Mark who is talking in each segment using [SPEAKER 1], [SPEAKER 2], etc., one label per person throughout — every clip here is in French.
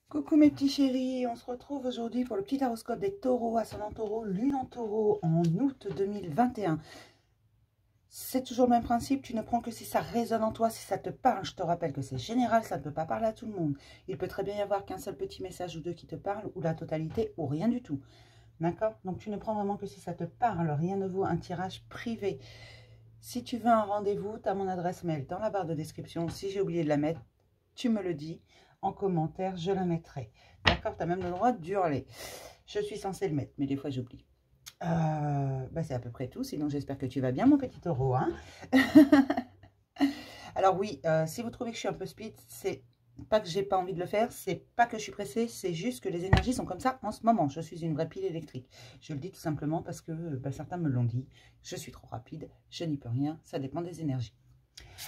[SPEAKER 1] Coucou mes petits chéris, on se retrouve aujourd'hui pour le petit horoscope des taureaux, ascendant taureau, lune en taureau en août 2021. C'est toujours le même principe, tu ne prends que si ça résonne en toi, si ça te parle. Je te rappelle que c'est général, ça ne peut pas parler à tout le monde. Il peut très bien y avoir qu'un seul petit message ou deux qui te parle, ou la totalité, ou rien du tout. D'accord? Donc tu ne prends vraiment que si ça te parle, rien ne vaut un tirage privé. Si tu veux un rendez-vous, tu as mon adresse mail dans la barre de description. Si j'ai oublié de la mettre, tu me le dis en commentaire, je la mettrai. D'accord? Tu as même le droit d'hurler. Je suis censée le mettre, mais des fois j'oublie. C'est à peu près tout. Sinon, j'espère que tu vas bien, mon petit taureau. Hein. Alors oui, si vous trouvez que je suis un peu speed, c'est pas que j'ai pas envie de le faire, c'est pas que je suis pressée, c'est juste que les énergies sont comme ça en ce moment. Je suis une vraie pile électrique. Je le dis tout simplement parce que certains me l'ont dit. Je suis trop rapide, je n'y peux rien, ça dépend des énergies.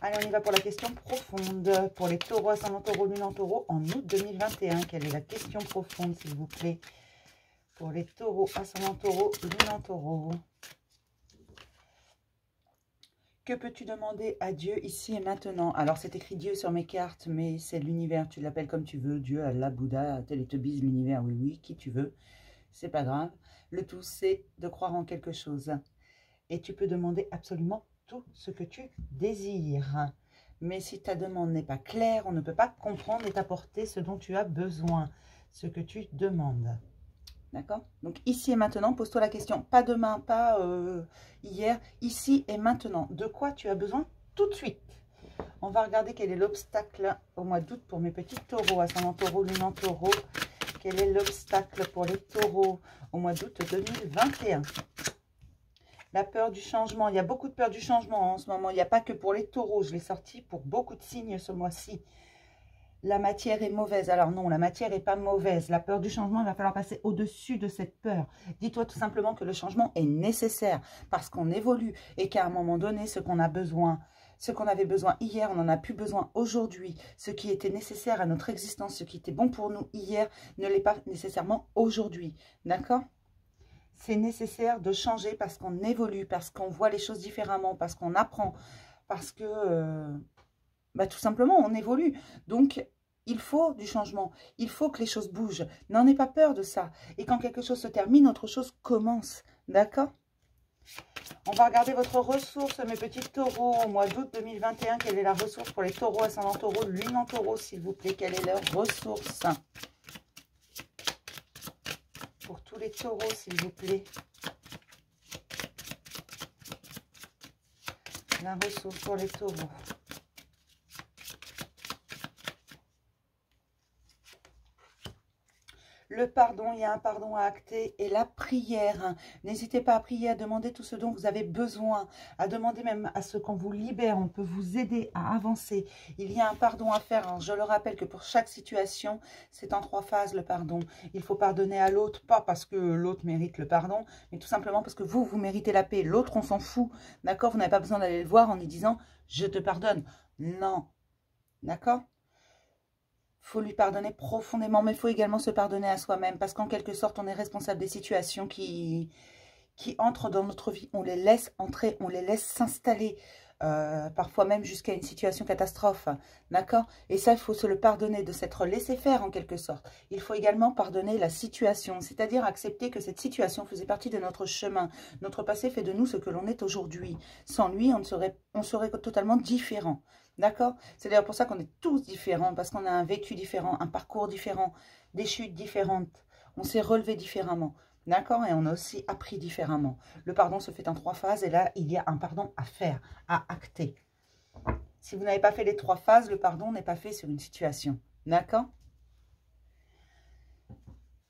[SPEAKER 1] Allez, on y va pour la question profonde. Pour les taureaux, ascendant taureau, lune en taureau, en août 2021. Quelle est la question profonde, s'il vous plaît? Pour les taureaux, ascendant taureau, lune en taureau. Que peux-tu demander à Dieu ici et maintenant? Alors, c'est écrit Dieu sur mes cartes, mais c'est l'univers. Tu l'appelles comme tu veux. Dieu, Allah, Bouddha, Télétubbies, l'univers, oui, oui, qui tu veux. C'est pas grave. Le tout, c'est de croire en quelque chose. Et tu peux demander absolument tout ce que tu désires. Mais si ta demande n'est pas claire, on ne peut pas comprendre et t'apporter ce dont tu as besoin, ce que tu demandes. D'accord? Donc, ici et maintenant, pose-toi la question. Pas demain, pas hier, ici et maintenant. De quoi tu as besoin tout de suite? On va regarder quel est l'obstacle au mois d'août pour mes petits taureaux, ascendant taureau, lune en taureau. Quel est l'obstacle pour les taureaux au mois d'août 2021? La peur du changement. Il y a beaucoup de peur du changement en ce moment. Il n'y a pas que pour les taureaux. Je l'ai sorti pour beaucoup de signes ce mois-ci. La matière est mauvaise. Alors non, la matière n'est pas mauvaise. La peur du changement, il va falloir passer au-dessus de cette peur. Dis-toi tout simplement que le changement est nécessaire parce qu'on évolue et qu'à un moment donné, ce qu'on a besoin, ce qu'on avait besoin hier, on n'en a plus besoin aujourd'hui. Ce qui était nécessaire à notre existence, ce qui était bon pour nous hier, ne l'est pas nécessairement aujourd'hui. D'accord ? C'est nécessaire de changer parce qu'on évolue, parce qu'on voit les choses différemment, parce qu'on apprend, parce que tout simplement on évolue. Donc il faut du changement, il faut que les choses bougent. N'en aie pas peur de ça. Et quand quelque chose se termine, autre chose commence. D'accord? On va regarder votre ressource, mes petits taureaux, au mois d'août 2021. Quelle est la ressource pour les taureaux, ascendant taureau, lune en taureau, s'il vous plaît? Quelle est leur ressource? Pour tous les taureaux, s'il vous plaît. La ressource pour les taureaux. Le pardon, il y a un pardon à acter. Et la prière. N'hésitez pas à prier, à demander tout ce dont vous avez besoin. À demander même à ce qu'on vous libère. On peut vous aider à avancer. Il y a un pardon à faire. Alors, je le rappelle que pour chaque situation, c'est en 3 phases le pardon. Il faut pardonner à l'autre, pas parce que l'autre mérite le pardon, mais tout simplement parce que vous méritez la paix. L'autre, on s'en fout. D'accord? Vous n'avez pas besoin d'aller le voir en lui disant « je te pardonne ». Non. D'accord? Il faut lui pardonner profondément, mais il faut également se pardonner à soi-même, parce qu'en quelque sorte, on est responsable des situations qui entrent dans notre vie. On les laisse entrer, on les laisse s'installer, parfois même jusqu'à une situation catastrophe, d'accord? Et ça, il faut se le pardonner, de s'être laissé faire en quelque sorte. Il faut également pardonner la situation, c'est-à-dire accepter que cette situation faisait partie de notre chemin. Notre passé fait de nous ce que l'on est aujourd'hui. Sans lui, on serait totalement différent. D'accord? C'est d'ailleurs pour ça qu'on est tous différents, parce qu'on a un vécu différent, un parcours différent, des chutes différentes. On s'est relevé différemment. D'accord? Et on a aussi appris différemment. Le pardon se fait en 3 phases et là, il y a un pardon à faire, à acter. Si vous n'avez pas fait les 3 phases, le pardon n'est pas fait sur une situation. D'accord?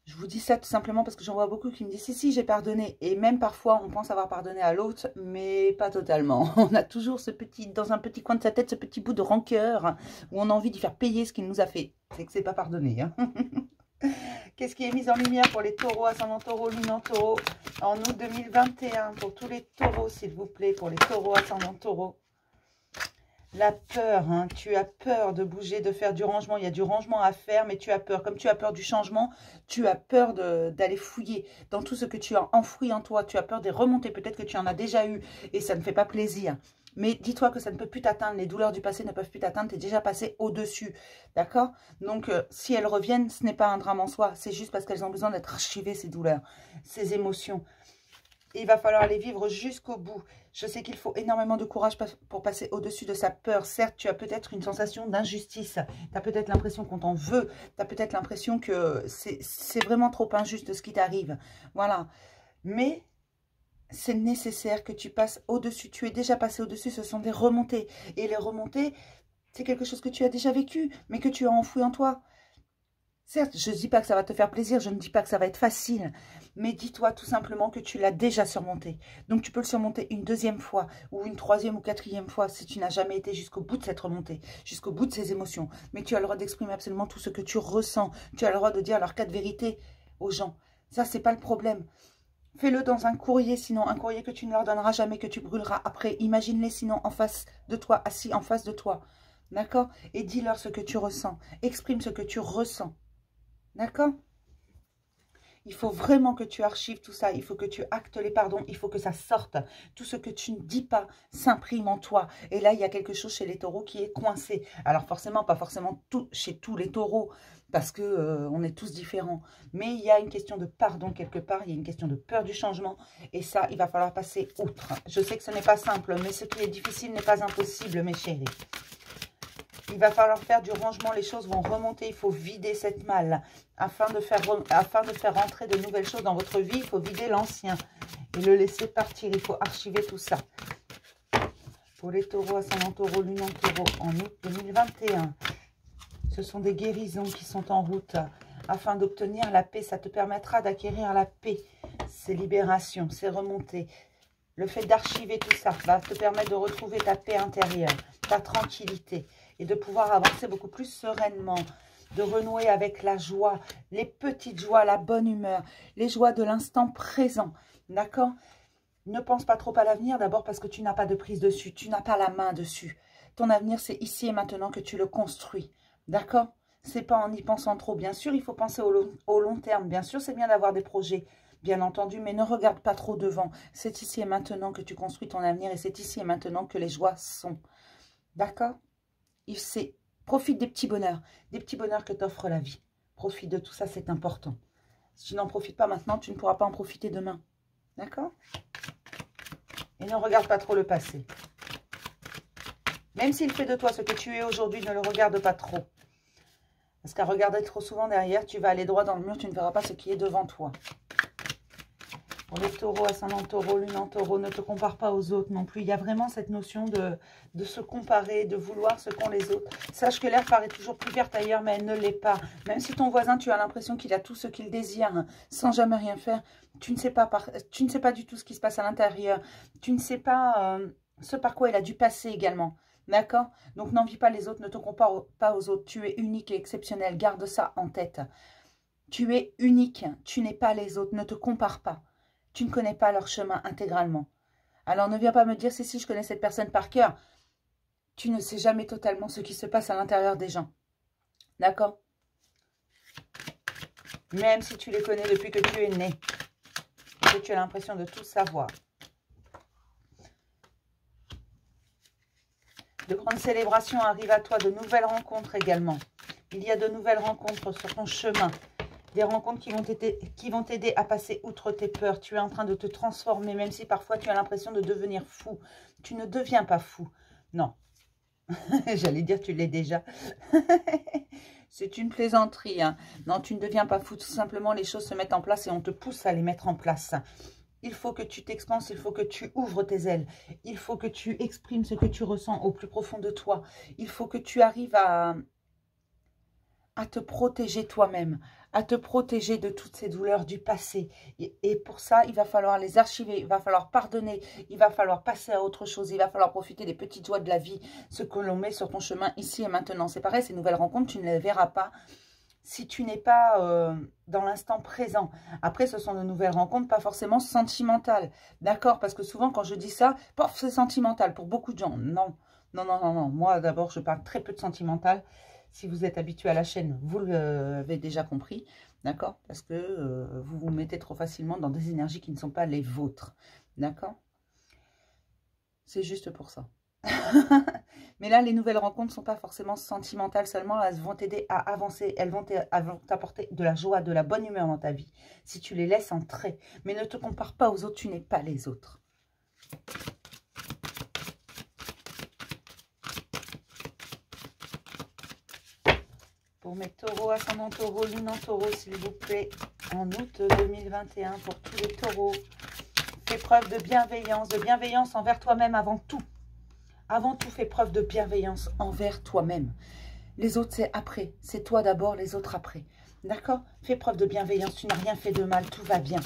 [SPEAKER 1] Je vous dis ça tout simplement parce que j'en vois beaucoup qui me disent « Si, j'ai pardonné ». Et même parfois, on pense avoir pardonné à l'autre, mais pas totalement. On a toujours dans un petit coin de sa tête, ce petit bout de rancœur où on a envie d'y faire payer ce qu'il nous a fait. C'est que c'est pas pardonné. Hein. Qu'est-ce qui est mis en lumière pour les taureaux, ascendant taureau, lune en taureau, en août 2021, pour tous les taureaux, s'il vous plaît, pour les taureaux, ascendant taureau. La peur, hein, tu as peur de bouger, de faire du rangement. Il y a du rangement à faire, mais tu as peur. Comme tu as peur du changement, tu as peur d'aller fouiller dans tout ce que tu as enfoui en toi. Tu as peur des remontées. Peut-être que tu en as déjà eu et ça ne fait pas plaisir. Mais dis-toi que ça ne peut plus t'atteindre. Les douleurs du passé ne peuvent plus t'atteindre. Tu es déjà passé au-dessus. D'accord? Donc, si elles reviennent, ce n'est pas un drame en soi. C'est juste parce qu'elles ont besoin d'être archivées, ces douleurs, ces émotions. Et il va falloir les vivre jusqu'au bout. Je sais qu'il faut énormément de courage pour passer au-dessus de sa peur. Certes, tu as peut-être une sensation d'injustice. Tu as peut-être l'impression qu'on t'en veut. Tu as peut-être l'impression que c'est vraiment trop injuste ce qui t'arrive. Voilà. Mais c'est nécessaire que tu passes au-dessus. Tu es déjà passé au-dessus. Ce sont des remontées. Et les remontées, c'est quelque chose que tu as déjà vécu, mais que tu as enfoui en toi. Certes, je ne dis pas que ça va te faire plaisir, je ne dis pas que ça va être facile, mais dis-toi tout simplement que tu l'as déjà surmonté. Donc, tu peux le surmonter une deuxième fois, ou une troisième ou quatrième fois, si tu n'as jamais été jusqu'au bout de cette remontée, jusqu'au bout de ces émotions. Mais tu as le droit d'exprimer absolument tout ce que tu ressens. Tu as le droit de dire leur cas de vérité aux gens. Ça, c'est pas le problème. Fais-le dans un courrier, sinon un courrier que tu ne leur donneras jamais, que tu brûleras après. Imagine-les sinon en face de toi, assis en face de toi. D'accord? Et dis-leur ce que tu ressens. Exprime ce que tu ressens. D'accord? Il faut vraiment que tu archives tout ça. Il faut que tu actes les pardons. Il faut que ça sorte. Tout ce que tu ne dis pas s'imprime en toi. Et là, il y a quelque chose chez les taureaux qui est coincé. Alors forcément, pas forcément chez tous les taureaux, parce que on est tous différents. Mais il y a une question de pardon quelque part. Il y a une question de peur du changement. Et ça, il va falloir passer outre. Je sais que ce n'est pas simple, mais ce qui est difficile n'est pas impossible, mes chéris. Il va falloir faire du rangement, les choses vont remonter, il faut vider cette malle. Afin de faire rentrer de nouvelles choses dans votre vie, il faut vider l'ancien et le laisser partir. Il faut archiver tout ça. Pour les taureaux, ascendant taureau, lune en taureau, en août 2021, ce sont des guérisons qui sont en route. Afin d'obtenir la paix, ça te permettra d'acquérir la paix. C'est libération, c'est remonter. Le fait d'archiver tout ça va te permettre de retrouver ta paix intérieure, ta tranquillité et de pouvoir avancer beaucoup plus sereinement, de renouer avec la joie, les petites joies, la bonne humeur, les joies de l'instant présent, d'accord? Ne pense pas trop à l'avenir, d'abord parce que tu n'as pas de prise dessus, tu n'as pas la main dessus. Ton avenir, c'est ici et maintenant que tu le construis, d'accord? C'est pas en y pensant trop, bien sûr, il faut penser au long terme, bien sûr, c'est bien d'avoir des projets, bien entendu, mais ne regarde pas trop devant. C'est ici et maintenant que tu construis ton avenir et c'est ici et maintenant que les joies sont. D'accord? Profite des petits bonheurs que t'offre la vie. Profite de tout ça, c'est important. Si tu n'en profites pas maintenant, tu ne pourras pas en profiter demain. D'accord? Et ne regarde pas trop le passé. Même s'il fait de toi ce que tu es aujourd'hui, ne le regarde pas trop. Parce qu'à regarder trop souvent derrière, tu vas aller droit dans le mur, tu ne verras pas ce qui est devant toi. Pour les taureaux, ascendant taureau, lune en taureau, ne te compare pas aux autres non plus. Il y a vraiment cette notion de se comparer, de vouloir ce qu'ont les autres. Sache que l'herbe paraît toujours plus verte ailleurs, mais elle ne l'est pas. Même si ton voisin, tu as l'impression qu'il a tout ce qu'il désire, hein, sans jamais rien faire, tu ne sais pas du tout ce qui se passe à l'intérieur. Tu ne sais pas ce par quoi il a dû passer également. D'accord? Donc n'envie pas les autres, ne te compare pas aux autres. Tu es unique et exceptionnel. Garde ça en tête. Tu es unique. Tu n'es pas les autres. Ne te compare pas. Tu ne connais pas leur chemin intégralement. Alors ne viens pas me dire, si, je connais cette personne par cœur. Tu ne sais jamais totalement ce qui se passe à l'intérieur des gens. D'accord? Même si tu les connais depuis que tu es né. Et que tu as l'impression de tout savoir. De grandes célébrations arrivent à toi, de nouvelles rencontres également. Il y a de nouvelles rencontres sur ton chemin. Des rencontres qui vont t'aider à passer outre tes peurs. Tu es en train de te transformer, même si parfois tu as l'impression de devenir fou. Tu ne deviens pas fou. Non. J'allais dire tu l'es déjà. C'est une plaisanterie. Hein. Non, tu ne deviens pas fou. Tout simplement, les choses se mettent en place et on te pousse à les mettre en place. Il faut que tu t'expanses, il faut que tu ouvres tes ailes. Il faut que tu exprimes ce que tu ressens au plus profond de toi. Il faut que tu arrives à te protéger toi-même, à te protéger de toutes ces douleurs du passé. Et pour ça, il va falloir les archiver, il va falloir pardonner, il va falloir passer à autre chose, il va falloir profiter des petites joies de la vie, ce que l'on met sur ton chemin ici et maintenant. C'est pareil, ces nouvelles rencontres, tu ne les verras pas si tu n'es pas dans l'instant présent. Après, ce sont de nouvelles rencontres, pas forcément sentimentales. D'accord? Parce que souvent, quand je dis ça, pof, c'est sentimental pour beaucoup de gens. Non, non, non, non, non. Moi, d'abord, je parle très peu de sentimental. Si vous êtes habitué à la chaîne, vous l'avez déjà compris, d'accord? Parce que vous vous mettez trop facilement dans des énergies qui ne sont pas les vôtres, d'accord? C'est juste pour ça. Mais là, les nouvelles rencontres ne sont pas forcément sentimentales seulement. Elles vont t'aider à avancer. Elles vont t'apporter de la joie, de la bonne humeur dans ta vie. Si tu les laisses entrer. Mais ne te compare pas aux autres. Tu n'es pas les autres. Pour mes taureaux, ascendant taureau, lune en taureau, s'il vous plaît. En août 2021, pour tous les taureaux. Fais preuve de bienveillance envers toi-même avant tout. Avant tout, fais preuve de bienveillance envers toi-même. Les autres, c'est après. C'est toi d'abord, les autres après. D'accord? Fais preuve de bienveillance. Tu n'as rien fait de mal. Tout va bien.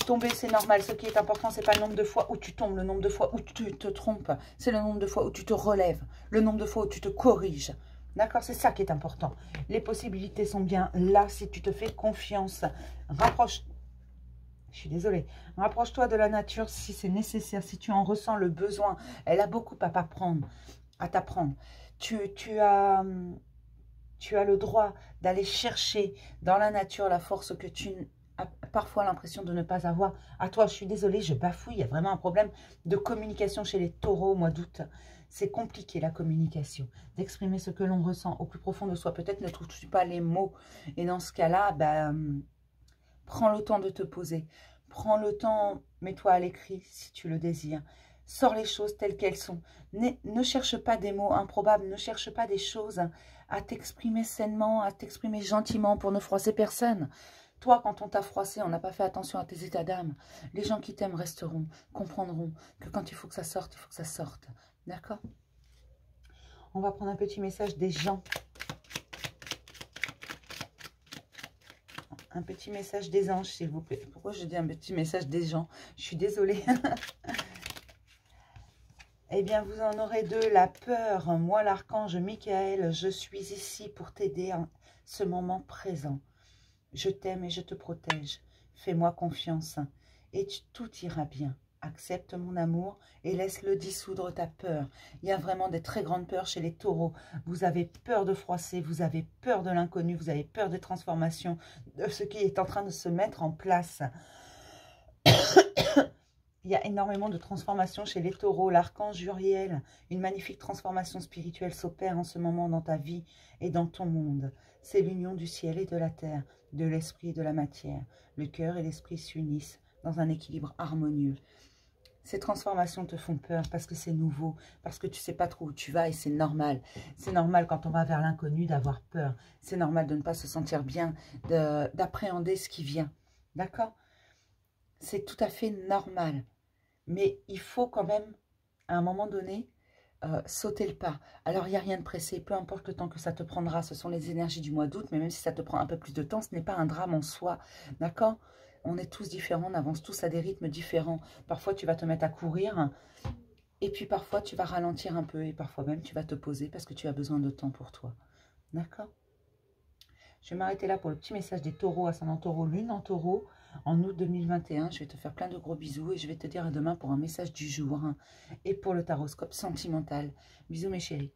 [SPEAKER 1] Tomber, c'est normal. Ce qui est important, ce n'est pas le nombre de fois où tu tombes, le nombre de fois où tu te trompes. C'est le nombre de fois où tu te relèves. Le nombre de fois où tu te corriges. D'accord? C'est ça qui est important. Les possibilités sont bien là si tu te fais confiance. Rapproche. Je suis désolée. Rapproche-toi de la nature si c'est nécessaire, si tu en ressens le besoin. Elle a beaucoup à t'apprendre. Tu as le droit d'aller chercher dans la nature la force que tu as parfois l'impression de ne pas avoir. À toi, je suis désolée, je bafouille. Il y a vraiment un problème de communication chez les taureaux au mois d'août. C'est compliqué la communication, d'exprimer ce que l'on ressent au plus profond de soi. Peut-être ne trouves-tu pas les mots. Et dans ce cas-là, prends le temps de te poser. Prends le temps, mets-toi à l'écrit si tu le désires. Sors les choses telles qu'elles sont. Ne cherche pas des mots improbables. Ne cherche pas des choses à t'exprimer sainement, à t'exprimer gentiment pour ne froisser personne. Toi, quand on t'a froissé, on n'a pas fait attention à tes états d'âme. Les gens qui t'aiment resteront, comprendront que quand il faut que ça sorte, il faut que ça sorte. D'accord? On va prendre un petit message des gens. Un petit message des anges, s'il vous plaît. Pourquoi je dis un petit message des gens? Je suis désolée. Eh bien, vous en aurez deux. La peur. Moi, l'archange Michael, je suis ici pour t'aider en ce moment présent. Je t'aime et je te protège. Fais-moi confiance et tout ira bien. Accepte mon amour et laisse-le dissoudre ta peur. Il y a vraiment des très grandes peurs chez les taureaux. Vous avez peur de froisser, vous avez peur de l'inconnu, vous avez peur des transformations, de ce qui est en train de se mettre en place. Il y a énormément de transformations chez les taureaux. L'archange Uriel, une magnifique transformation spirituelle s'opère en ce moment dans ta vie et dans ton monde. C'est l'union du ciel et de la terre, de l'esprit et de la matière. Le cœur et l'esprit s'unissent dans un équilibre harmonieux. Ces transformations te font peur parce que c'est nouveau, parce que tu ne sais pas trop où tu vas et c'est normal. C'est normal quand on va vers l'inconnu d'avoir peur. C'est normal de ne pas se sentir bien, d'appréhender ce qui vient. D'accord ? C'est tout à fait normal. Mais il faut quand même, à un moment donné, sauter le pas. Alors, il n'y a rien de pressé, peu importe le temps que ça te prendra. Ce sont les énergies du mois d'août, mais même si ça te prend un peu plus de temps, ce n'est pas un drame en soi. D'accord ? On est tous différents, on avance tous à des rythmes différents. Parfois, tu vas te mettre à courir, et puis parfois, tu vas ralentir un peu, et parfois même, tu vas te poser parce que tu as besoin de temps pour toi. D'accord ? Je vais m'arrêter là pour le petit message des taureaux, ascendant taureau, lune en taureau, en août 2021. Je vais te faire plein de gros bisous et je vais te dire à demain pour un message du jour et pour le taroscope sentimental. Bisous mes chéris.